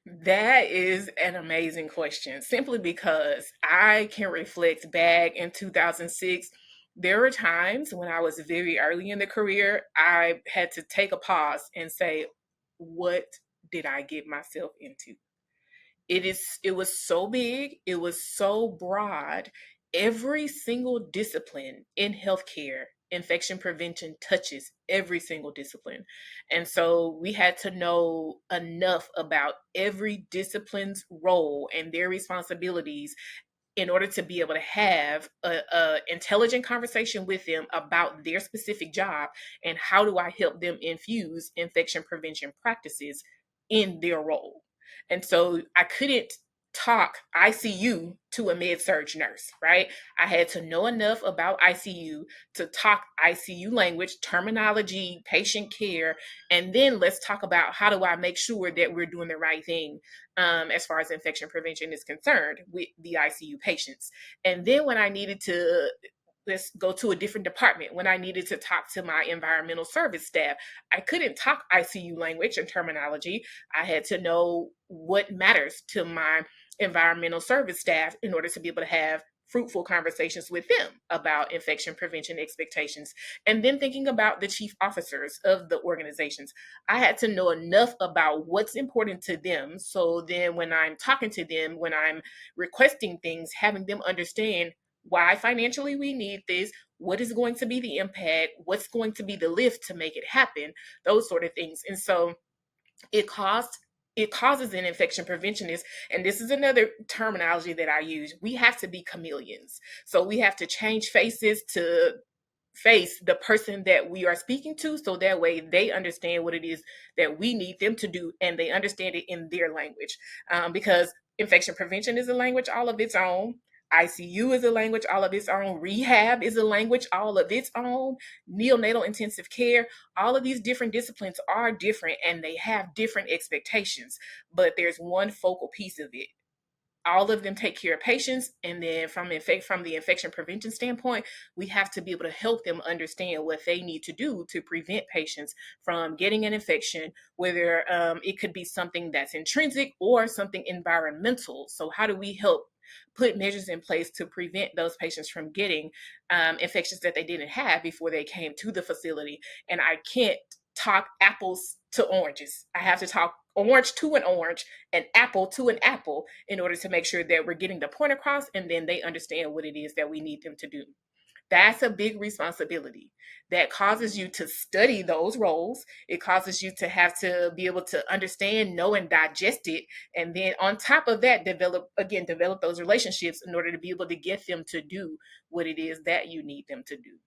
That is an amazing question, simply because I can reflect back in 2006. There were times when I was very early in the career, I had to take a pause and say, what did I get myself into? It was so big, it was so broad. Every single discipline in healthcare, infection prevention touches every single discipline. And so we had to know enough about every discipline's role and their responsibilities in order to be able to have a intelligent conversation with them about their specific job and how do I help them infuse infection prevention practices in their role. And so I couldn't talk ICU to a med surg nurse, right? I had to know enough about ICU to talk ICU language, terminology, patient care, and then let's talk about how do I make sure that we're doing the right thing as far as infection prevention is concerned with the ICU patients. And then when I needed to, let's go to a different department, when I needed to talk to my environmental service staff, I couldn't talk ICU language and terminology. I had to know what matters to my environmental service staff in order to be able to have fruitful conversations with them about infection prevention expectations. And then thinking about the chief officers of the organizations, I had to know enough about what's important to them. So then when I'm talking to them, when I'm requesting things, having them understand why financially we need this, what is going to be the impact, what's going to be the lift to make it happen, those sort of things. And so it costs it causes an infection preventionist, and this is another terminology that I use. We have to be chameleons. So we have to change faces to face the person that we are speaking to, so that way they understand what it is that we need them to do and they understand it in their language. Because infection prevention is a language all of its own. ICU is a language all of its own. Rehab is a language all of its own. Neonatal intensive care, all of these different disciplines are different and they have different expectations, but there's one focal piece of it. All of them take care of patients, and then from the infection prevention standpoint, we have to be able to help them understand what they need to do to prevent patients from getting an infection, whether it could be something that's intrinsic or something environmental. So how do we help put measures in place to prevent those patients from getting infections that they didn't have before they came to the facility? And I can't talk apples to oranges. I have to talk orange to an orange and apple to an apple in order to make sure that we're getting the point across, and then they understand what it is that we need them to do. That's a big responsibility that causes you to study those roles. It causes you to have to be able to understand, know, and digest it. And then on top of that, develop those relationships in order to be able to get them to do what it is that you need them to do.